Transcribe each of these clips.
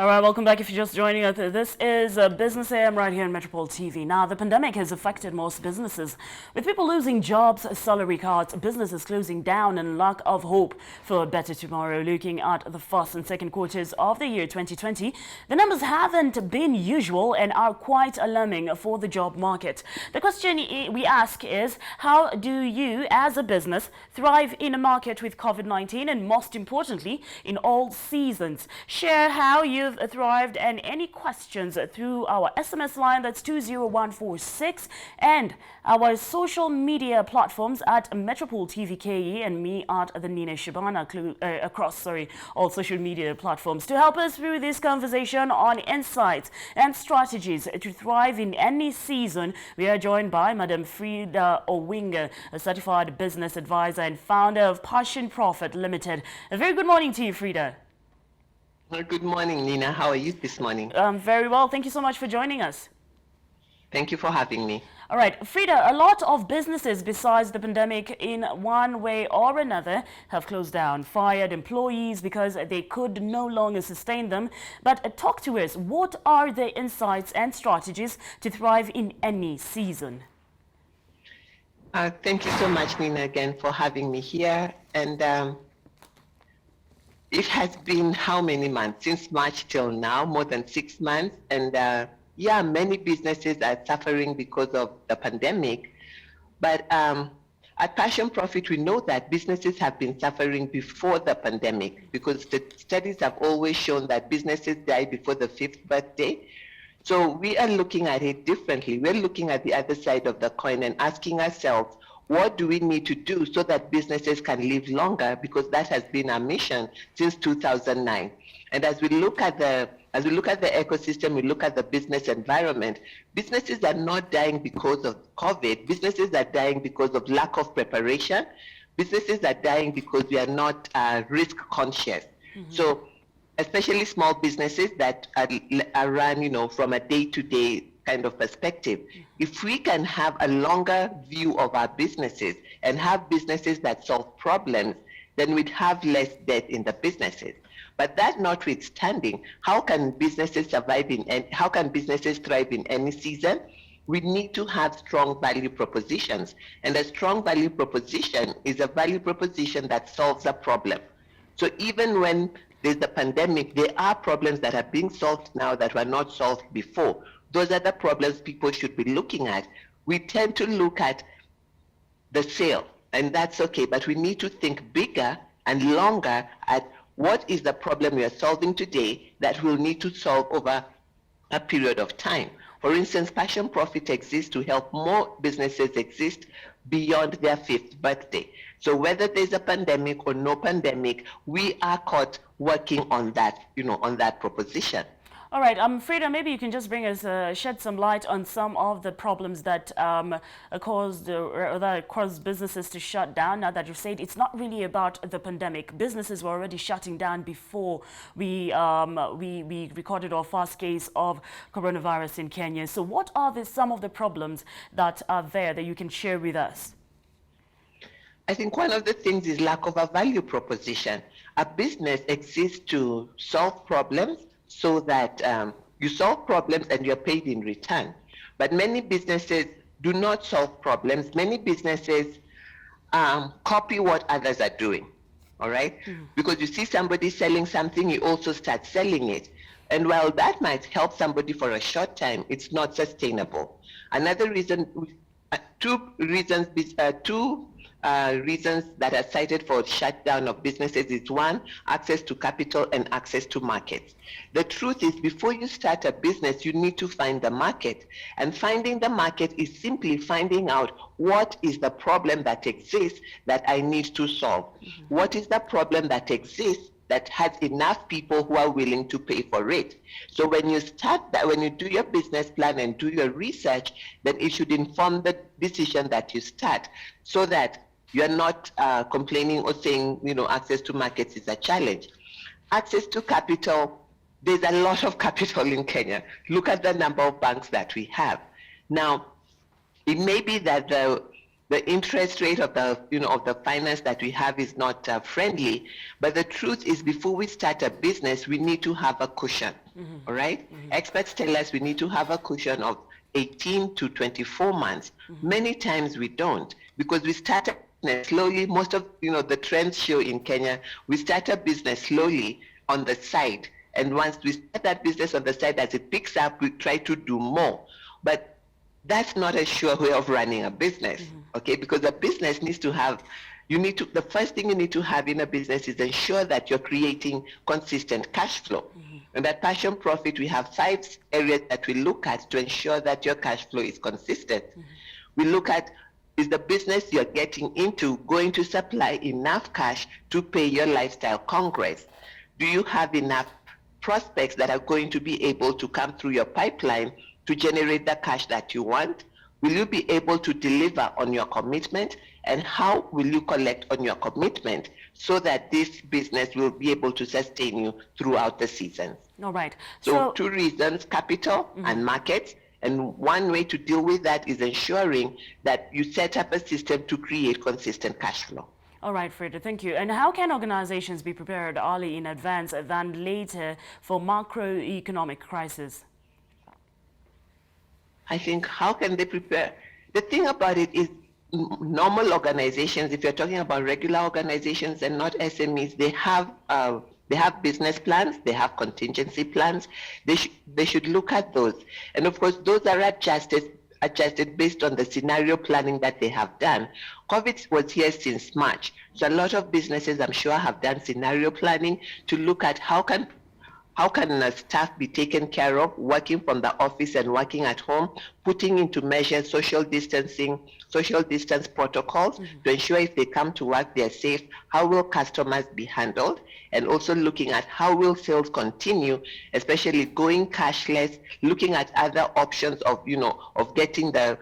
All right, welcome back if you're just joining us. This is Business AM right here on Metropole TV. Now, the pandemic has affected most businesses, with people losing jobs, salary cuts, businesses closing down, and lack of hope for a better tomorrow. Looking at the first and second quarters of the year 2020, the numbers haven't been usual and are quite alarming for the job market. The question we ask is, how do you, as a business, thrive in a market with COVID-19 and, most importantly, in all seasons? Share how you've thrived and any questions through our SMS line, that's 20146, and our social media platforms at Metropole TV KE and me at the Nina Shabana across all social media platforms. To help us through this conversation on insights and strategies to thrive in any season, we are joined by Madam Frida Owinga, a certified business advisor and founder of Passion Profit Limited. A very good morning to you, Frida. Good morning, Nina. How are you this morning? Very well. Thank you so much for joining us. Thank you for having me. All right, Frida, a lot of businesses besides the pandemic in one way or another have closed down, fired employees because they could no longer sustain them. But talk to us, what are the insights and strategies to thrive in any season? Thank you so much, Nina, again for having me here. And it has been how many months? Since March till now, more than 6 months. And yeah, many businesses are suffering because of the pandemic. But at Passion Profit, we know that businesses have been suffering before the pandemic, because the studies have always shown that businesses die before the 5th birthday. So we are looking at it differently. We're looking at the other side of the coin and asking ourselves, what do we need to do so that businesses can live longer? Because that has been our mission since 2009. And as we look at the ecosystem, we look at the business environment, businesses are not dying because of COVID. Businesses are dying because of lack of preparation. Businesses are dying because we are not risk conscious. Mm-hmm. So especially small businesses that are run, from a day-to-day kind of perspective. If we can have a longer view of our businesses and have businesses that solve problems, then we'd have less debt in the businesses. But that notwithstanding, how can businesses survive how can businesses thrive in any season? We need to have strong value propositions. And a strong value proposition is a value proposition that solves a problem. So even when there's the pandemic, there are problems that are being solved now that were not solved before. Those are the problems people should be looking at. We tend to look at the sale, and that's okay, but we need to think bigger and longer at what is the problem we are solving today that we'll need to solve over a period of time. For instance, Passion Profit exists to help more businesses exist beyond their 5th birthday. So whether there's a pandemic or no pandemic, we are caught working on that, on that proposition. All right, Frida, maybe you can just bring us, shed some light on some of the problems that caused businesses to shut down. Now that you've said it's not really about the pandemic, businesses were already shutting down before we recorded our first case of coronavirus in Kenya. So what are some of the problems that are there that you can share with us? I think one of the things is lack of a value proposition. A business exists to solve problems, so that you solve problems and you're paid in return. But many businesses do not solve problems. Many businesses copy what others are doing, all right? Mm-hmm. Because you see somebody selling something, you also start selling it. And while that might help somebody for a short time, it's not sustainable. Another reason, two reasons that are cited for shutdown of businesses is one, access to capital and access to markets. The truth is, before you start a business, you need to find the market. And finding the market is simply finding out what is the problem that exists that I need to solve. Mm-hmm. What is the problem that exists that has enough people who are willing to pay for it? So when you start that, when you do your business plan and do your research, then it should inform the decision that you start, so that you're not complaining or saying, access to markets is a challenge. Access to capital, there's a lot of capital in Kenya. Look at the number of banks that we have. Now, it may be that the interest rate of the of the finance that we have is not friendly. But the truth is, before we start a business, we need to have a cushion. All right? Experts tell us we need to have a cushion of 18 to 24 months. Many times we don't, because we start a business slowly. Most of the trends show in Kenya, we start a business slowly on the side, and once we start that business on the side, as it picks up, we try to do more. But that's not a sure way of running a business, okay? Because a business needs to have, the first thing you need to have in a business is ensure that you're creating consistent cash flow. And that passion profit, we have 5 areas that we look at to ensure that your cash flow is consistent. We look at, is the business you're getting into going to supply enough cash to pay your lifestyle congress? Do you have enough prospects that are going to be able to come through your pipeline to generate the cash that you want? Will you be able to deliver on your commitment? And how will you collect on your commitment so that this business will be able to sustain you throughout the seasons? All right. So 2 reasons, capital and markets. And one way to deal with that is ensuring that you set up a system to create consistent cash flow. All right, Frida, thank you. And how can organizations be prepared early in advance than later for macroeconomic crisis? I think, how can they prepare? The thing about it is, normal organizations, if you're talking about regular organizations and not SMEs, they have business plans, they have contingency plans. They should look at those. And of course, those are adjusted based on the scenario planning that they have done. COVID was here since March. So a lot of businesses, I'm sure, have done scenario planning to look at how can staff be taken care of, working from the office and working at home, putting into measure social distance protocols to ensure if they come to work, they're safe. How will customers be handled? And also looking at how will sales continue, especially going cashless, looking at other options of getting the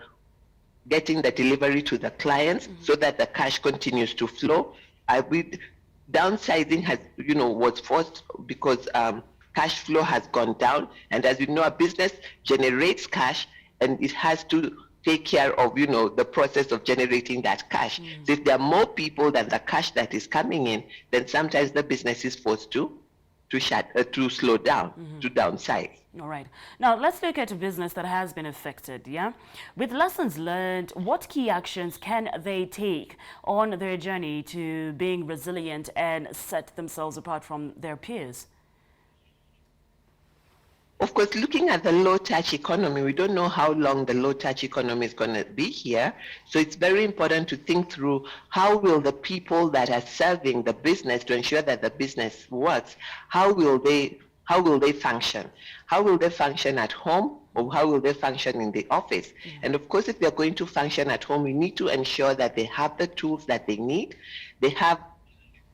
delivery to the clients so that the cash continues to flow. Downsizing has, was forced because cash flow has gone down, and as you know, a business generates cash and it has to take care of the process of generating that cash. So if there are more people than the cash that is coming in, then sometimes the business is forced to slow down, to downsize. All right. Now let's look at a business that has been affected. Yeah, with lessons learned, what key actions can they take on their journey to being resilient and set themselves apart from their peers? Of course, looking at the low-touch economy, we don't know how long the low-touch economy is going to be here. So it's very important to think through how will the people that are serving the business to ensure that the business works, how will they function? How will they function at home, or how will they function in the office? And of course, if they're going to function at home, we need to ensure that they have the tools that they need. They have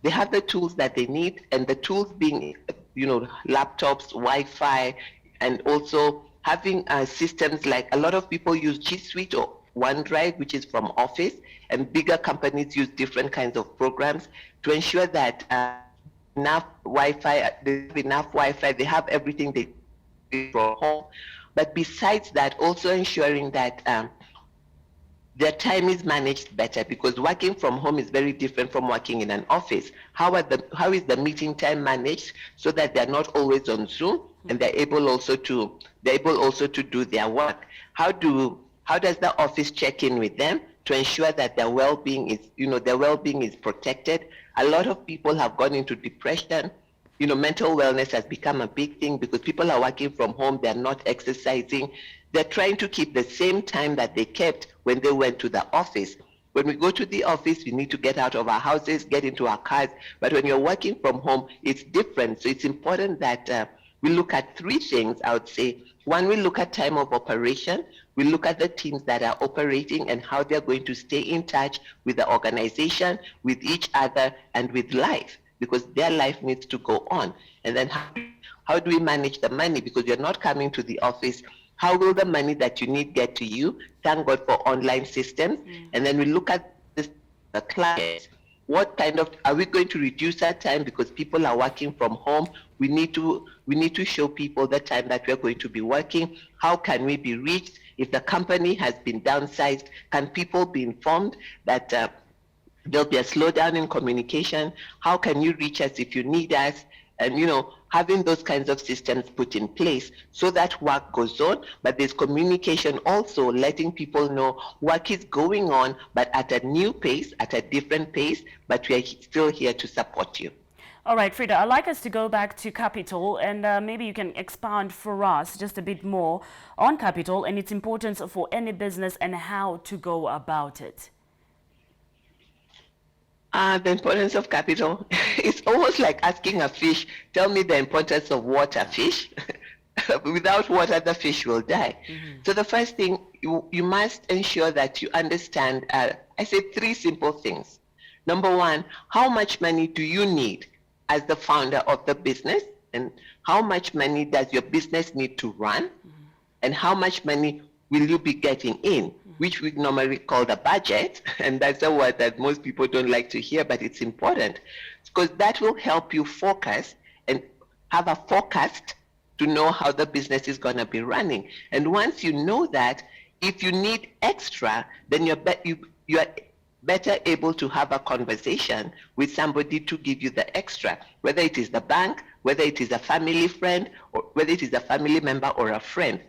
the tools that they need, and the tools being, laptops, Wi-Fi, and also having systems like a lot of people use G Suite or OneDrive, which is from Office, and bigger companies use different kinds of programs to ensure that enough Wi-Fi, they have everything they need from home. But besides that, also ensuring that their time is managed better, because working from home is very different from working in an office. How is the meeting time managed so that they're not always on Zoom and they're able also to do their work? How does the office check in with them to ensure that their well-being is protected? A lot of people have gone into depression. Mental wellness has become a big thing because people are working from home, they're not exercising. They're trying to keep the same time that they kept when they went to the office. When we go to the office, we need to get out of our houses, get into our cars. But when you're working from home, it's different. So it's important that we look at 3 things, I would say. One, we look at time of operation. We look at the teams that are operating and how they're going to stay in touch with the organization, with each other, and with life, because their life needs to go on. And then how do we manage the money? Because you're not coming to the office. How will the money that you need get to you? Thank God for online systems. And then we look at the clients. what kind of, are we going to reduce our time because people are working from home? We need to show people the time that we're going to be working. How can we be reached? If the company has been downsized, can people be informed that there'll be a slowdown in communication? How can you reach us if you need us? And, having those kinds of systems put in place so that work goes on, but there's communication also, letting people know work is going on, but at a new pace, at a different pace, but we are still here to support you. All right, Frida, I'd like us to go back to capital, and maybe you can expand for us just a bit more on capital and its importance for any business and how to go about it. The importance of capital. It's almost like asking a fish, tell me the importance of water, fish. Without water, the fish will die. Mm-hmm. So the first thing, you must ensure that you understand, I say 3 simple things. Number 1, how much money do you need as the founder of the business? And how much money does your business need to run? Mm-hmm. And how much money will you be getting in? Which we normally call the budget, and that's a word that most people don't like to hear, but it's important because that will help you focus and have a forecast to know how the business is going to be running. And once you know that, if you need extra, then you are better able to have a conversation with somebody to give you the extra, whether it is the bank, whether it is a family friend, or whether it is a family member or a friend.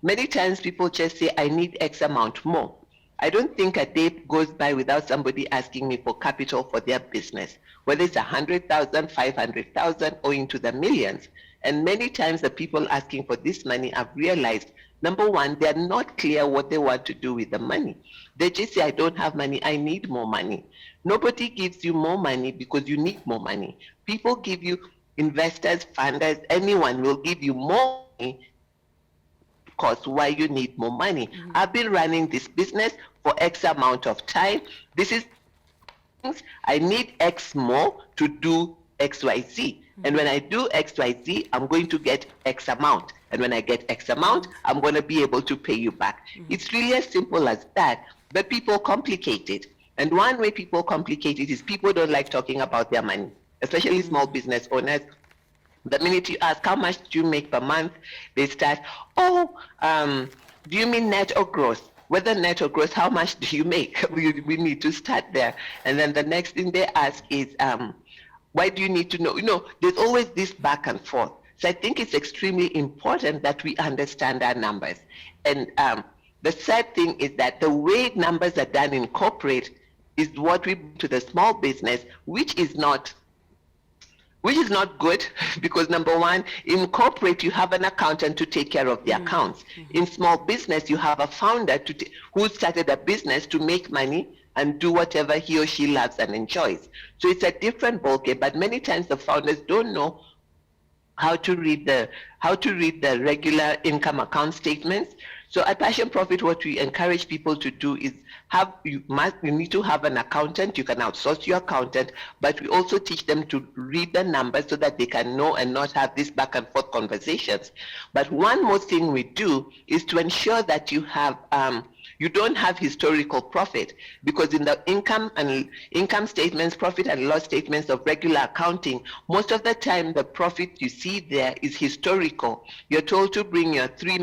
Many times people just say, I need X amount more. I don't think a day goes by without somebody asking me for capital for their business, whether it's 100,000, 500,000, or into the millions. And many times the people asking for this money have realized, number 1, they're not clear what they want to do with the money. They just say, I don't have money, I need more money. Nobody gives you more money because you need more money. People give you, investors, funders, anyone will give you more money because why you need more money. Mm-hmm. I've been running this business for X amount of time. This is, I need X more to do XYZ. Mm-hmm. And when I do XYZ, I'm going to get X amount. And when I get X amount, I'm going to be able to pay you back. Mm-hmm. It's really as simple as that, but people complicate it. And one way people complicate it is people don't like talking about their money, especially small business owners. The minute you ask, how much do you make per month? They start, do you mean net or gross? Whether net or gross, how much do you make? We need to start there. And then the next thing they ask is, why do you need to know? There's always this back and forth. So I think it's extremely important that we understand our numbers. And the sad thing is that the way numbers are done in corporate is what we bring to the small business, which is not good, because number 1, in corporate you have an accountant to take care of the accounts. Mm-hmm. In small business you have a founder who started a business to make money and do whatever he or she loves and enjoys. So it's a different ballgame, but many times the founders don't know how to read the regular income account statements. So at Passion Profit, what we encourage people to do is you need to have an accountant. You can outsource your accountant, but we also teach them to read the numbers so that they can know and not have these back and forth conversations. But one more thing we do is to ensure that you have you don't have historical profit, because in the income statements, profit and loss statements of regular accounting, most of the time the profit you see there is historical. You're told to bring your 3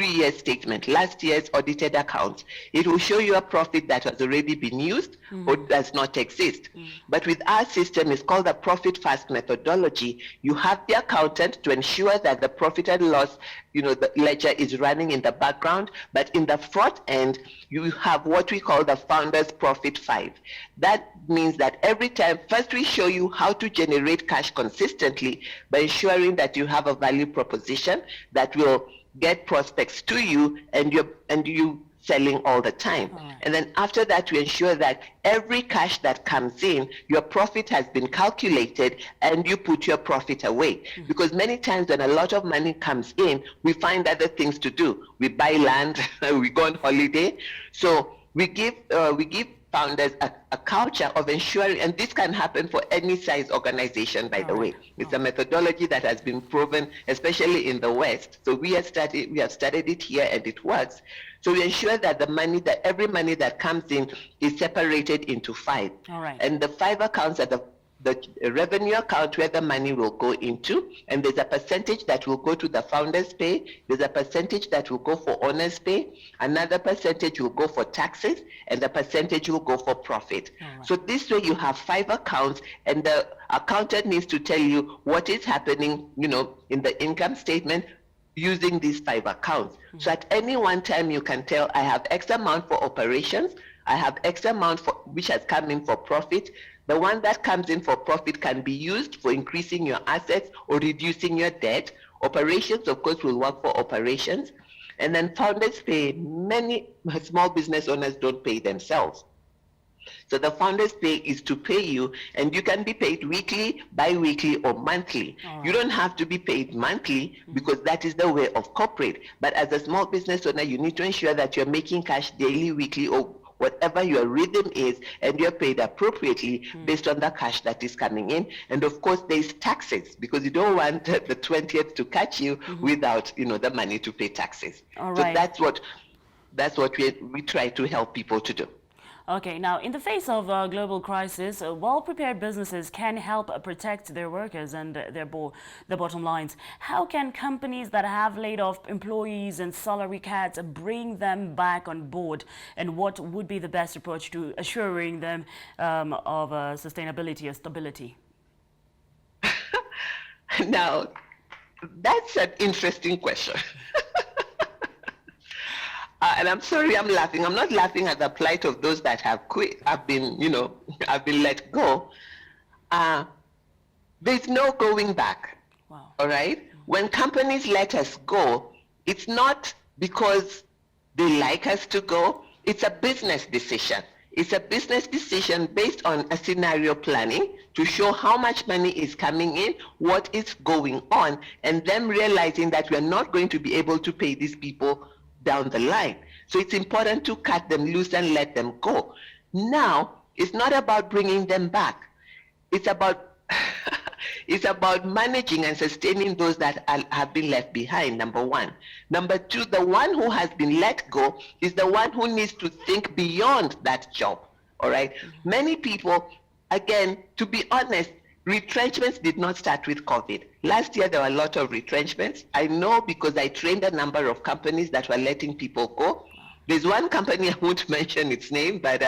year statement, last year's audited accounts. It will show you a profit that has already been used or does not exist. But with our system, it's called the profit fast methodology. You have the accountant to ensure that the profit and loss, the ledger is running in the background, but in the front end, you have what we call the founder's profit 5. That means that every time, first we show you how to generate cash consistently by ensuring that you have a value proposition that will get prospects to you and you selling all the time. Right. And then after that, we ensure that every cash that comes in, your profit has been calculated and you put your profit away. Because many times when a lot of money comes in, we find other things to do. We buy land, we go on holiday. So we give founders a culture of ensuring, and this can happen for any size organization, by the way. It's a methodology that has been proven, especially in the West. So we have studied it here, and it works. So we ensure that every money that comes in is separated into 5. All right. And the 5 accounts are the revenue account where the money will go into, and there's a percentage that will go to the founders pay, there's a percentage that will go for owners pay, another percentage will go for taxes, and the percentage will go for profit. Right. So this way you have 5 accounts, and the accountant needs to tell you what is happening, in the income statement using these 5 accounts. Mm-hmm. So at any one time you can tell, I have X amount for operations, I have X amount which has come in for profit. The one that comes in for profit can be used for increasing your assets or reducing your debt. Operations, of course, will work for operations. And then founders pay. Many small business owners don't pay themselves. So the founders pay is to pay you, and you can be paid weekly, bi-weekly, or monthly. Right. You don't have to be paid monthly because that is the way of corporate. But as a small business owner, you need to ensure that you're making cash daily, weekly, or whatever your rhythm is, and you're paid appropriately based on the cash that is coming in. And of course, there's taxes, because you don't want the 20th to catch you without, the money to pay taxes. All so right. that's what we try to help people to do. Okay, now in the face of a global crisis, well-prepared businesses can help protect their workers and their bottom lines. How can companies that have laid off employees and salary cuts bring them back on board? And what would be the best approach to assuring them of sustainability or stability? Now, that's an interesting question. And I'm sorry I'm laughing. I'm not laughing at the plight of those that have quit, have been let go. There's no going back. Wow. All right? When companies let us go, it's not because they like us to go. It's a business decision. It's a business decision based on a scenario planning to show how much money is coming in, what is going on, and them realizing that we're not going to be able to pay these people down the line. So it's important to cut them loose and let them go. Now, it's not about bringing them back. It's about it's about managing and sustaining those that have been left behind, number one. Number two, the one who has been let go is the one who needs to think beyond that job, all right? Many people, again, to be honest, retrenchments did not start with COVID. Last year, there were a lot of retrenchments. I know because I trained a number of companies that were letting people go. There's one company, I won't mention its name, but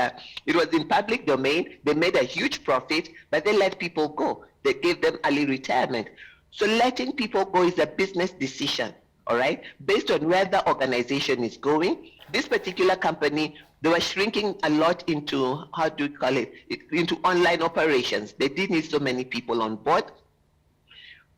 it was in public domain. They made a huge profit, but they let people go. They gave them early retirement. So letting people go is a business decision, all right? Based on where the organization is going. This particular company, they were shrinking a lot into, into online operations. They didn't need so many people on board.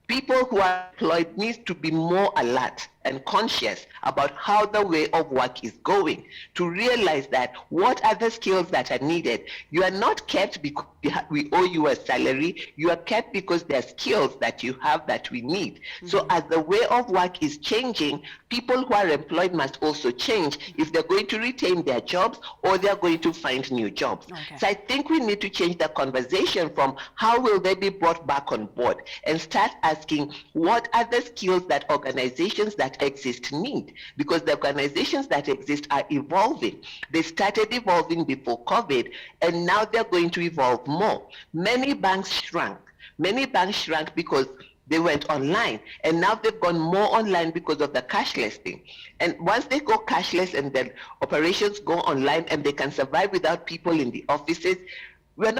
People who are employed need to be more alert and conscious about how the way of work is going, to realize that what are the skills that are needed. You are not kept because we owe you a salary. You are kept because there are skills that you have that we need. So as the way of work is changing, people who are employed must also change if they're going to retain their jobs or they're going to find new jobs. Okay. So I think we need to change the conversation from how will they be brought back on board and start asking what are the skills that organizations that exist need, because the organizations that exist are evolving. They started evolving before COVID, and now they're going to evolve more. Many banks shrank. Many banks shrank because they went online, and now they've gone more online because of the cashless thing. And once they go cashless and then operations go online and they can survive without people in the offices, they're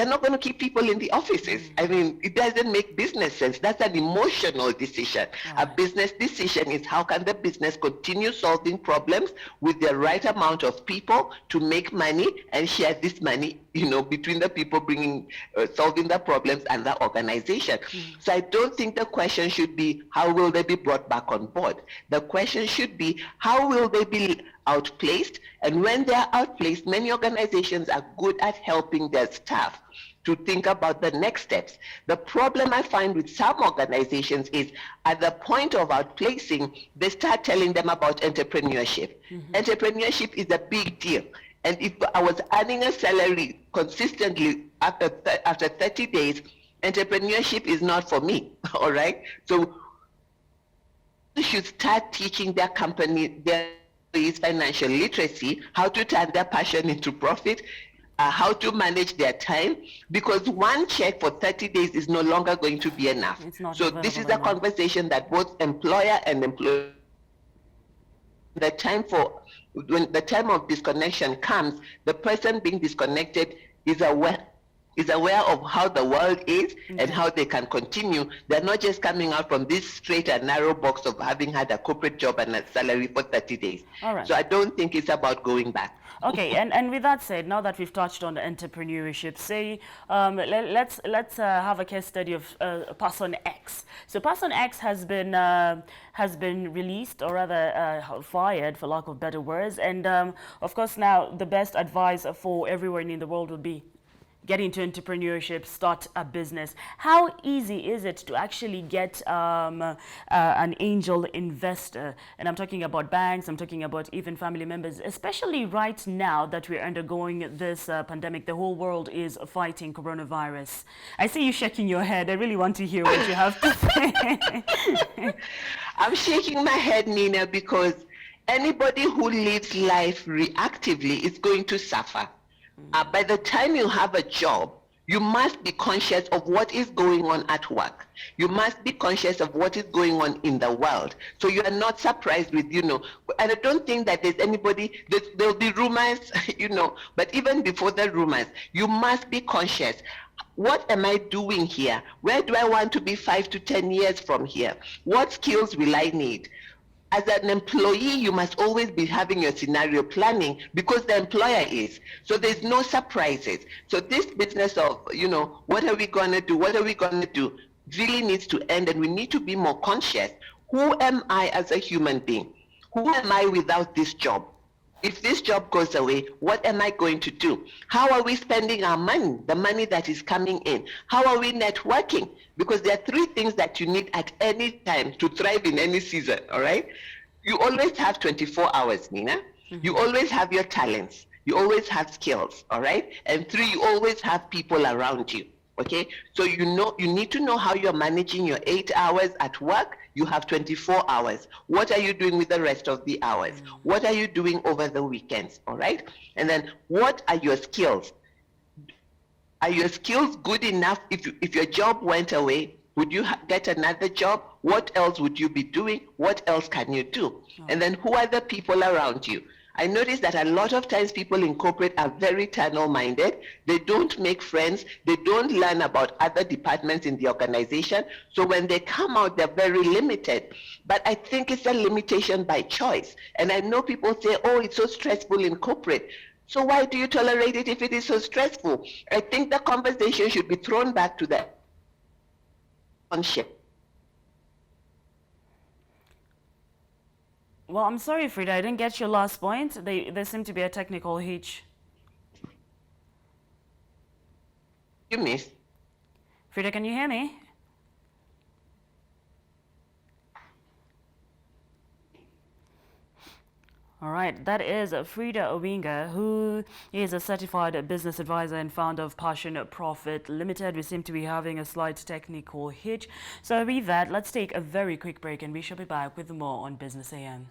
not going to keep people in the offices. I mean, it doesn't make business sense. That's an emotional decision. A business decision is how can the business continue solving problems with the right amount of people to make money and share this money, between the people solving the problems and the organization. So I don't think the question should be, how will they be brought back on board? The question should be, how will they be outplaced? And when they are outplaced, many organizations are good at helping their staff to think about the next steps. The problem I find with some organizations is at the point of outplacing, they start telling them about entrepreneurship. Entrepreneurship is a big deal. And if I was earning a salary consistently after 30 days, entrepreneurship is not for me, all right? So they should start teaching their company, their employees financial literacy, how to turn their passion into profit, how to manage their time, because one check for 30 days is no longer going to be enough. It's not So this is available a enough. conversation that both employer and employee, the time for, when the time of disconnection comes, the person being disconnected is aware of how the world is and how they can continue. They're not just coming out from this straight and narrow box of having had a corporate job and a salary for 30 days. All right. So I don't think it's about going back. Okay, and with that said, now that we've touched on entrepreneurship, say let's have a case study of Person X. So Person X has been released, or rather fired, for lack of better words, and of course now the best advice for everyone in the world would be get into entrepreneurship, start a business. How easy is it to actually get an angel investor? And I'm talking about banks, I'm talking about even family members, especially right now that we're undergoing this pandemic. The whole world is fighting coronavirus. I see you shaking your head. I really want to hear what you have to say. I'm shaking my head, Nina, because anybody who lives life reactively is going to suffer. By the time you have a job, you must be conscious of what is going on at work. You must be conscious of what is going on in the world. So you are not surprised with, and I don't think that there's anybody, there'll be rumors, but even before the rumors, you must be conscious. What am I doing here? Where do I want to be 5 to 10 years from here? What skills will I need? As an employee, you must always be having your scenario planning because the employer is. So there's no surprises. So this business of, what are we going to do? What are we going to do? Really needs to end, and we need to be more conscious. Who am I as a human being? Who am I without this job? If this job goes away, what am I going to do? How are we spending our money, the money that is coming in? How are we networking? Because there are 3 things that you need at any time to thrive in any season, all right? You always have 24 hours, Nina. Mm-hmm. You always have your talents. You always have skills, all right? And 3, you always have people around you, okay? So you need to know how you're managing your 8 hours at work. You have 24 hours. What are you doing with the rest of the hours? What are you doing over the weekends, all right? And then what are your skills? Are your skills good enough? If your job went away, would you get another job? What else would you be doing? What else can you do? And then who are the people around you? I notice that a lot of times people in corporate are very tunnel-minded. They don't make friends. They don't learn about other departments in the organization. So when they come out, they're very limited. But I think it's a limitation by choice. And I know people say, oh, it's so stressful in corporate. So why do you tolerate it if it is so stressful? I think the conversation should be thrown back to the ownership. Well, I'm sorry, Frida, I didn't get your last point. There seemed to be a technical hitch. You missed. Frida, can you hear me? All right, that is Frida Owinga, who is a certified business advisor and founder of Passion Profit Limited. We seem to be having a slight technical hitch. So with that, let's take a very quick break and we shall be back with more on Business AM.